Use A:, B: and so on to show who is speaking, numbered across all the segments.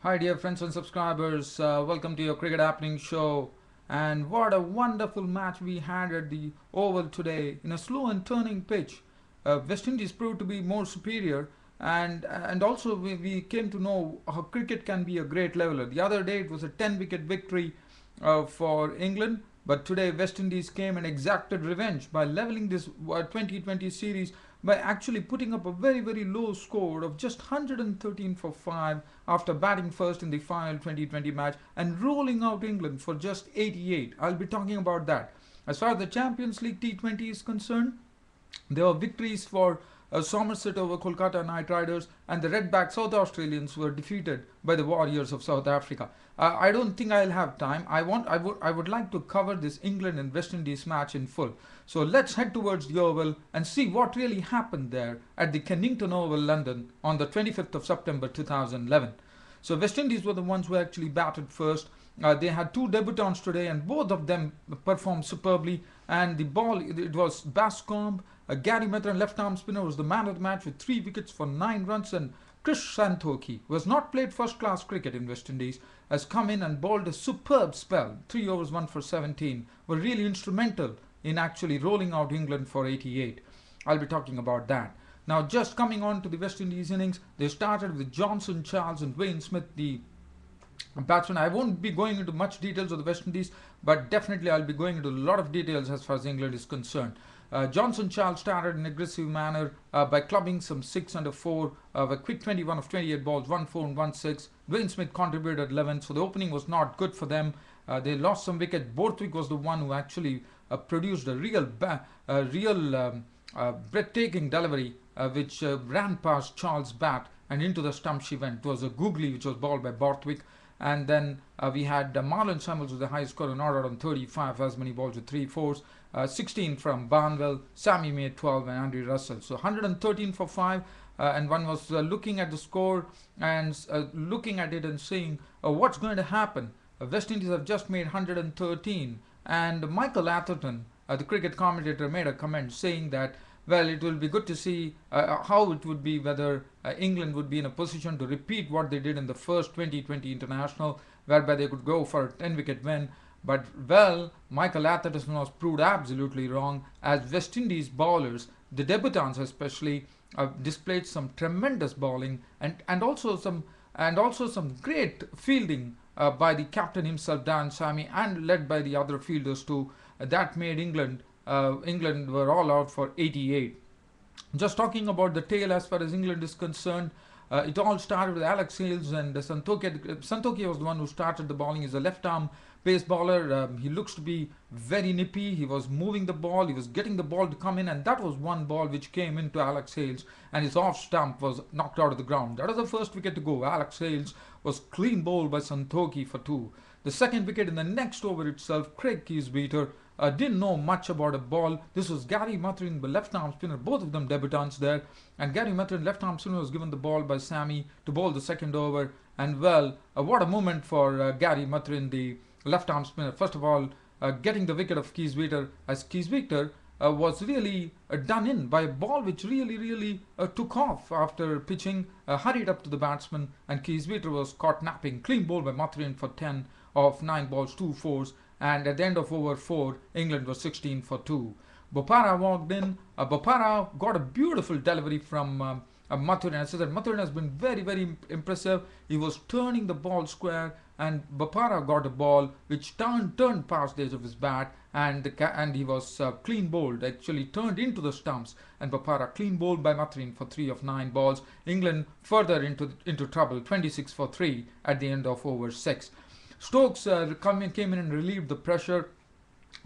A: Hi dear friends and subscribers, welcome to your Cricket Happening show. And what a wonderful match we had at the Oval today. In a slow and turning pitch, West Indies proved to be more superior, and also we came to know how cricket can be a great leveler. The other day it was a 10-wicket victory for England, but today West Indies came and exacted revenge by leveling this 2020 series by actually putting up a very low score of just 113 for 5 after batting first in the final 2020 match and rolling out England for just 88. I'll be talking about that. As far as the Champions League T20 is concerned, there were victories for Somerset over Kolkata Knight Riders, and the Redback South Australians were defeated by the Warriors of South Africa. I don't think I'll have time. I would like to cover this England and West Indies match in full. So let's head towards the Oval and see what really happened there at the Kennington Oval, London, on the 25th of September 2011. So West Indies were the ones who actually batted first. They had two debutants today, and both of them performed superbly. And the ball, it was Bascombe. Gary Mathurin, left-arm spinner, was the man of the match with 3 wickets for 9 runs. And Chris Santhoki, who has not played first-class cricket in West Indies, has come in and bowled a superb spell. 3 overs, 1 for 17. Were really instrumental in actually rolling out England for 88. I'll be talking about that. Now, just coming on to the West Indies innings, they started with Johnson, Charles and Wayne Smith, the batsman. I won't be going into much details of the West Indies, but definitely I'll be going into a lot of details as far as England is concerned. Johnson Charles started in an aggressive manner by clubbing some 6 under 4, a quick 21 of 28 balls, 1 4 and 1 6. Dwayne Smith contributed 11, so the opening was not good for them. They lost some wickets. Borthwick was the one who actually produced a real breathtaking delivery which ran past Charles' bat and into the stump she went. It was a googly which was bowled by Borthwick. And then we had Marlon Samuels with the highest score, not out on 35, as many balls with 3 fours. 16 from Barnwell, Sammy made 12 and Andy Russell. So 113 for 5, and one was looking at the score and looking at it and saying, what's going to happen? West Indies have just made 113. And Michael Atherton, the cricket commentator, made a comment saying that, well, it will be good to see how it would be whether England would be in a position to repeat what they did in the first 2020 international, whereby they could go for a 10-wicket win. But, well, Michael Atherton was proved absolutely wrong, as West Indies bowlers, the debutants especially, displayed some tremendous bowling and also some great fielding by the captain himself, Dan Sammy, and led by the other fielders too. That made England were all out for 88. Just talking about the tail as far as England is concerned, it all started with Alex Hales and Santhoki. Santhoki was the one who started the bowling. He's a left-arm pace bowler. He looks to be very nippy. He was moving the ball. He was getting the ball to come in, and that was one ball which came into Alex Hales, and his off stump was knocked out of the ground. That was the first wicket to go. Alex Hales was clean bowled by Santhoki for 2. The second wicket in the next over itself, Craig Keysbeater didn't know much about a ball. This was Gary Mathurin, the left-arm spinner, both of them debutants there. And Gary Mathurin, left-arm spinner, was given the ball by Sammy to bowl the second over. And, well, what a moment for Gary Mathurin, the left-arm spinner. First of all, getting the wicket of Keysbeater, as Keysbeater was really done in by a ball which really took off after pitching, hurried up to the batsman, and Keysbeater was caught napping. Clean ball by Mathurin for 10 of 9 balls, 2 fours. And at the end of over 4, England was 16 for 2. Bopara walked in. Bopara got a beautiful delivery from Mathurin. As I said, Mathurin has been very impressive. He was turning the ball square, and Bopara got a ball which turned past the edge of his bat, and he was clean bowled, actually turned into the stumps. And Bopara clean bowled by Mathurin for 3 of 9 balls. England further into trouble, 26 for 3 at the end of over 6. Stokes came in and relieved the pressure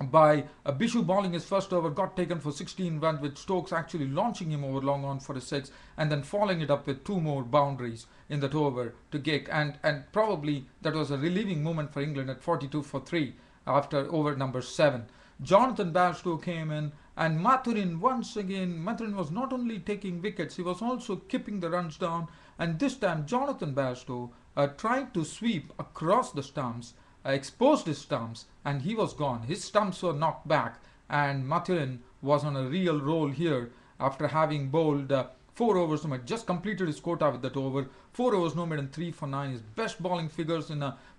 A: by Bishu bowling his first over, got taken for 16 runs, with Stokes actually launching him over long on for a 6 and then following it up with 2 more boundaries in that over to Gake, and probably that was a relieving moment for England at 42 for 3 after over number 7. Jonathan Bairstow came in, and Mathurin once again, Mathurin was not only taking wickets, he was also keeping the runs down, and this time Jonathan Bairstow tried to sweep across the stumps, exposed his stumps, and he was gone. His stumps were knocked back, and Mathurin was on a real roll here after having bowled 4 overs. Just completed his quota with that over. 4 overs no made and 3 for 9. His best bowling figures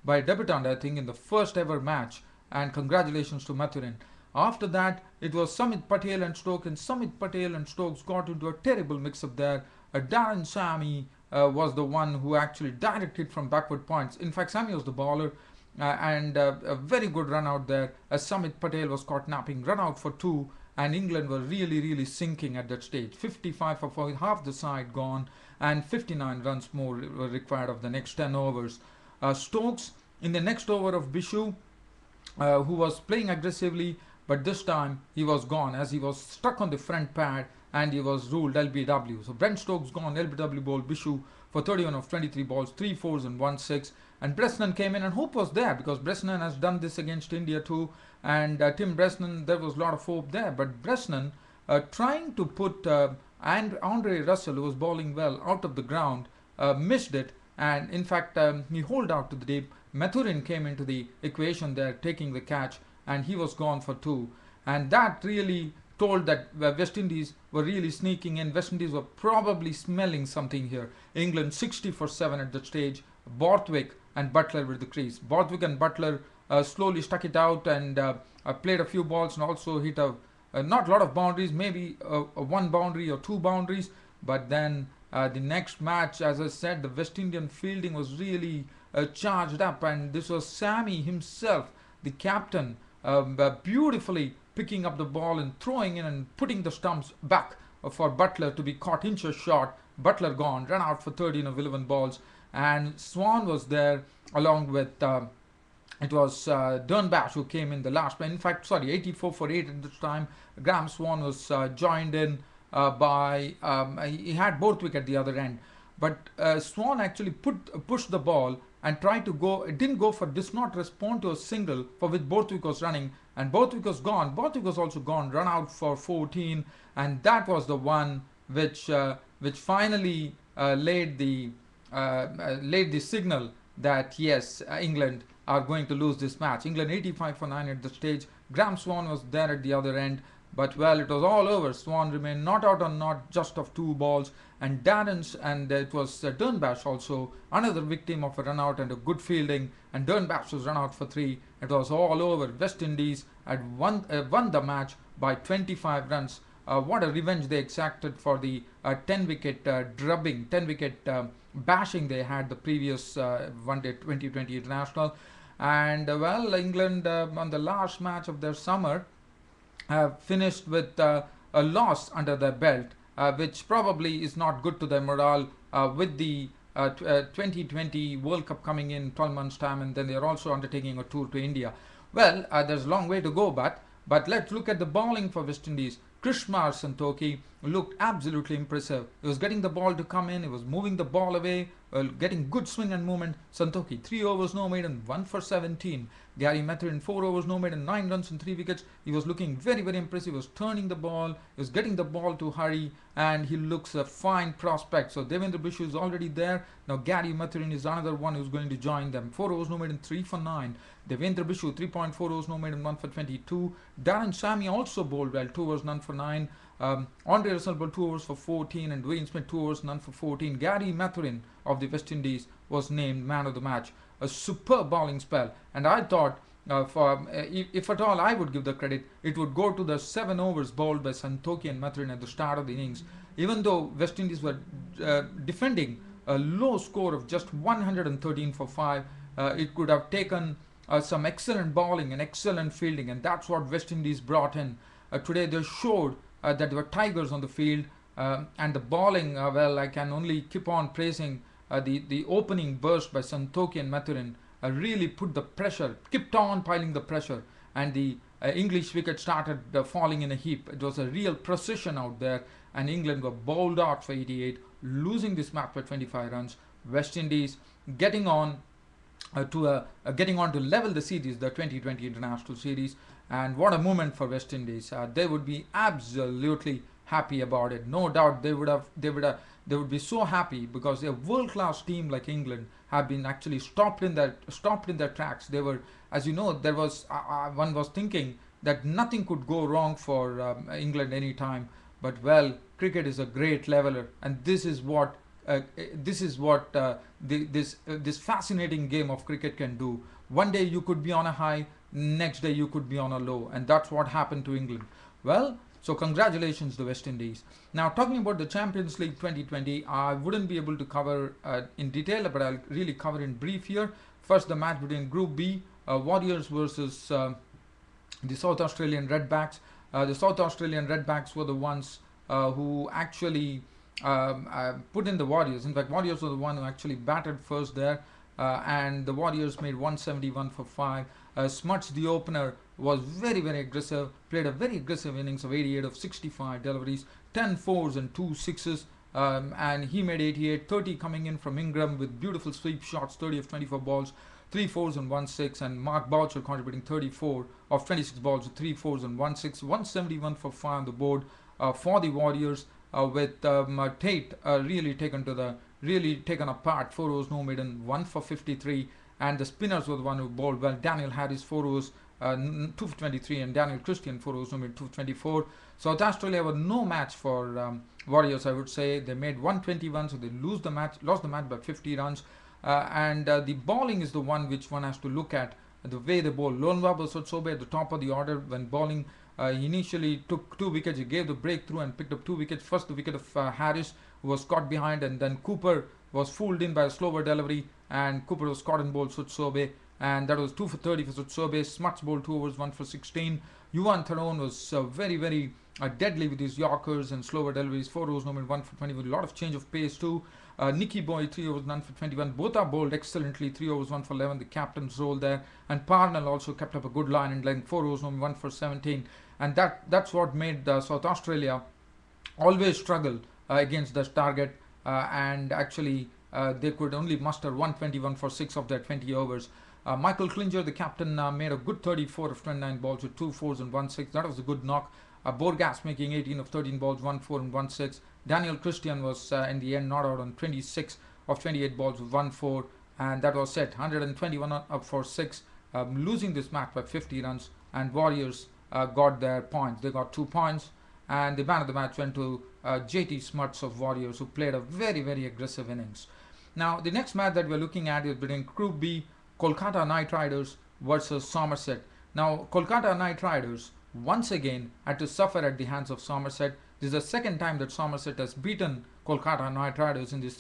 A: by a debutant, I think, in the first ever match. And congratulations to Mathurin. After that, it was Samit Patel and Stokes, and Samit Patel and Stokes got into a terrible mix-up there. Darren Sammy was the one who actually directed from backward points. In fact, Sammy was the bowler, and a very good run out there as Samit Patel was caught napping. Run out for 2, and England were really sinking at that stage. 55 for 4, half the side gone, and 59 runs more were required of the next 10 overs. Stokes in the next over of Bishu, who was playing aggressively, but this time he was gone as he was stuck on the front pad and he was ruled LBW. So Brent Stokes gone, LBW bowled Bishu for 31 of 23 balls, 3 fours and 1 6. And Bresnan came in, and hope was there because Bresnan has done this against India too. And Tim Bresnan, there was a lot of hope there. But Bresnan trying to put and Andre Russell, who was bowling well, out of the ground, missed it. And in fact, he holed out to the deep. Mathurin came into the equation there, taking the catch, and he was gone for 2. And that really told that West Indies were really sneaking in. West Indies were probably smelling something here. England 60 for 7 at that stage. Borthwick and Butler with the crease. Borthwick and Butler slowly stuck it out and played a few balls and also hit not a lot of boundaries, maybe a 1 boundary or 2 boundaries. But then the next match, as I said, the West Indian fielding was really charged up, and this was Sammy himself, the captain, beautifully picking up the ball and throwing in and putting the stumps back for Butler to be caught inches short. Butler gone, ran out for 13 of 11 balls, and Swan was there along with it was Dernbash who came in the last. In fact, 84 for 8 at this time. Graham Swan was joined in by he had Borthwick at the other end, but Swan actually pushed the ball and tried to go. It didn't go for, did not respond to a single for which Borthwick was running, and Borthwick was gone. Borthwick was also gone, run out for 14, and that was the one which finally laid the signal that yes, England are going to lose this match. England 85 for 9 at the stage. Graham Swan was there at the other end. But well, it was all over. Swan remained not out on not just of 2 balls, and Darren's, and it was Dernbash also another victim of a run out and a good fielding, and Dernbash was run out for 3. It was all over. West Indies had won the match by 25 runs. What a revenge they exacted for the 10-wicket drubbing, 10-wicket bashing they had the previous one-day 2020 international. And well, England on the last match of their summer have finished with a loss under their belt, which probably is not good to their morale with the 2020 World Cup coming in 12 months time, and then they are also undertaking a tour to India. Well, there's a long way to go, but let's look at the bowling for West Indies. Krishmar Santoki looked absolutely impressive. He was getting the ball to come in, he was moving the ball away, getting good swing and movement. Santoki 3 overs no made and 1 for 17. Gary Mathurin 4 overs no made and 9 runs and 3 wickets. He was looking very impressive. He was turning the ball, he was getting the ball to hurry, and he looks a fine prospect. So Devendra Bishu is already there. Now Gary Mathurin is another one who's going to join them. 4 overs no made and 3 for 9. Devendra Bishu 3.4 overs no made and 1 for 22. Darren Sammy also bowled well, 2 overs none for 9. Andre Russell bowled 2 overs for 14, and Dwayne Smith 2 overs none for 14. Gary Mathurin of the West Indies was named man of the match. A superb bowling spell, and I thought if at all I would give the credit, it would go to the 7 overs bowled by Santoki and Mathurin at the start of the innings. Even though West Indies were defending a low score of just 113 for 5, it could have taken some excellent bowling and excellent fielding, and that's what West Indies brought in. Today they showed that there were tigers on the field, and the bowling, well, I can only keep on praising the opening burst by Santoki and Mathurin. Really put the pressure, kept on piling the pressure, and the English wicket started falling in a heap. It was a real precision out there, and England were bowled out for 88, losing this match by 25 runs. West Indies getting on to level the series, the 2020 international series, and what a moment for West Indies. They would be absolutely happy about it. No doubt they would be so happy, because a world-class team like England have been actually stopped in their tracks. They were, as you know, there was one was thinking that nothing could go wrong for England any time. But well, cricket is a great leveler, and this is what this is what this fascinating game of cricket can do. One day you could be on a high, next day you could be on a low, and that's what happened to England. Well, so congratulations to West Indies. Now talking about the Champions League 2020, I wouldn't be able to cover in detail, but I'll really cover in brief here. First, the match between Group B, Warriors versus the South Australian Redbacks. The South Australian Redbacks were the ones who actually put in the Warriors. In fact, Warriors were the one who actually batted first there, and the Warriors made 171 for 5. Smuts, the opener, was very aggressive, played a very aggressive innings of 88 of 65 deliveries, 10 fours and 2 sixes, and he made 88, 30 coming in from Ingram with beautiful sweep shots, 30 of 24 balls, 3 fours and 1 6, and Mark Boucher contributing 34 of 26 balls with 3 fours and 1 6, 171 for 5 on the board for the Warriors, with Tate really taken apart, 4 overs no maiden, 1 for 53, and the spinners were the one who bowled well. Daniel Harris 4 overs, 2 for 23, and Daniel Christian 4 overs no maiden, 2 for 24. South Australia were no match for Warriors, I would say. They made 121, so they lost the match by 50 runs. And the bowling is the one which one has to look at. The way they bowl. Lonwa Sotsobe at the top of the order when bowling. He initially took 2 wickets. He gave the breakthrough and picked up 2 wickets. First, the wicket of Harris, who was caught behind, and then Cooper was fooled in by a slower delivery, and Cooper was caught and bowled Sotsobe, and that was 2 for 30 for Sotsobe. Smuts bowled 2 overs, 1 for 16. Yuvan Tharone was very deadly with his Yorkers and slower deliveries. 4 overs, no 1 for 20 with a lot of change of pace too. Nicky Boy 3 overs, none for 21. Both are bowled excellently. 3 overs, 1 for 11. The captain's role there, and Parnell also kept up a good line in length. 4 overs, no 1 for 17, and that's what made South Australia always struggle against this target, and actually they could only muster 121 for 6 of their 20 overs. Michael Klinger, the captain, made a good 34 of 29 balls with 2 fours and 1 6. That was a good knock. Borgas making 18 of 13 balls, 1 4 and 1 6. Daniel Christian was in the end not out on 26 of 28 balls with 1 4, and that was set. 121 up for 6, losing this match by 50 runs, and Warriors got their points. They got 2 points, and the man of the match went to JT Smuts of Warriors, who played a very aggressive innings. Now, the next match that we're looking at is between Group B, Kolkata Knight Riders versus Somerset. Now, Kolkata Knight Riders once again had to suffer at the hands of Somerset. This is the second time that Somerset has beaten Kolkata Knight Riders in this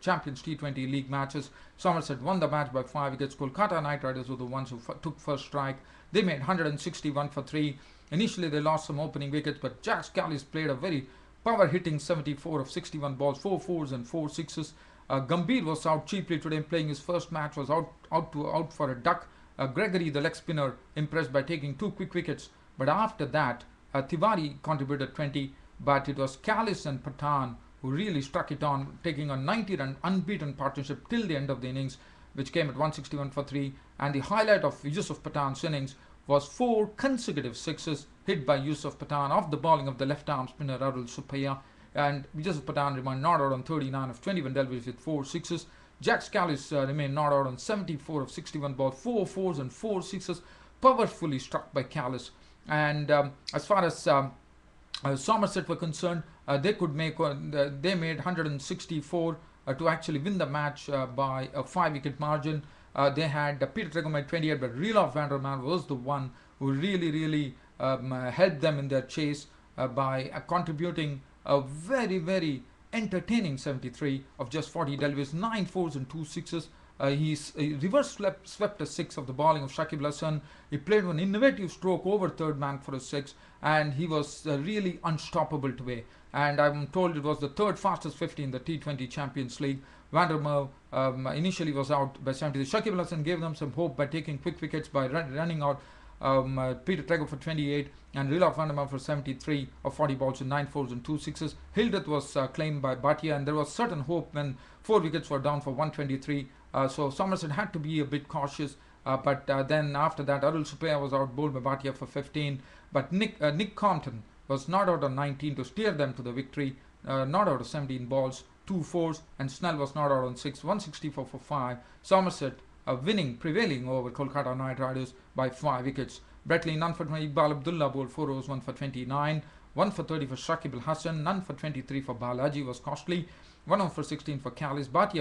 A: Champions T20 League matches. Somerset won the match by 5 wickets. Kolkata Knight Riders were the ones who took first strike. They made 161 for 3. Initially, they lost some opening wickets, but Jack Scalise played a very power-hitting 74 of 61 balls, 4 fours and 4 sixes. Gambhir was out cheaply today, playing his first match, was out for a duck. Gregory, the leg spinner, impressed by taking 2 quick wickets. But after that, Tiwari contributed 20, but it was Scalise and Pathan who really struck it on, taking a 90-run unbeaten partnership till the end of the innings, which came at 161 for 3. And the highlight of Yusuf Pathan's innings was 4 consecutive sixes hit by Yusuf Pathan off the bowling of the left-arm spinner Arul Supaya. And Yusuf Pathan remained not out on 39 of 21 deliveries with 4 sixes. Jack Scalise remained not out on 74 of 61 balls, 4 fours and 4 sixes, powerfully struck by Scalise. And as far as Somerset were concerned, they made 164 to actually win the match by a 5-wicket margin. They had Peter Trego made 28, but Reelov Vanderman was the one who really helped them in their chase by contributing a very entertaining 73 of just 40 deliveries, 9 fours and 2 sixes. He reverse swept a 6 of the bowling of Shakib Al Hasan. He played one innovative stroke over third man for a 6, and he was really unstoppable today. And I'm told it was the 3rd fastest 50 in the T20 Champions League. Vandermeer initially was out by 70. Shakib Al Hasan gave them some hope by taking quick wickets by running out Peter Trego for 28 and Reelov Vandermeer for 73 of 40 balls with 9 fours and 2 sixes. Hildreth was claimed by Bhatia, and there was certain hope when 4 wickets were down for 123. So Somerset had to be a bit cautious, but then after that Arul Supaya was out bowled by Bhatia for 15, but Nick Compton was not out on 19 to steer them to the victory, not out of 17 balls, 2 fours, and Snell was not out on 6, 164 for 5. Somerset prevailing over Kolkata Knight Riders by 5 wickets. Bretley none for 20, Iqbal Abdullah bowled 4 overs, 1 for 29. 1 for 30 for Shakib Al Hassan, none for 23 for Balaji was costly, 1 over for 16 for Kalis. Bhatia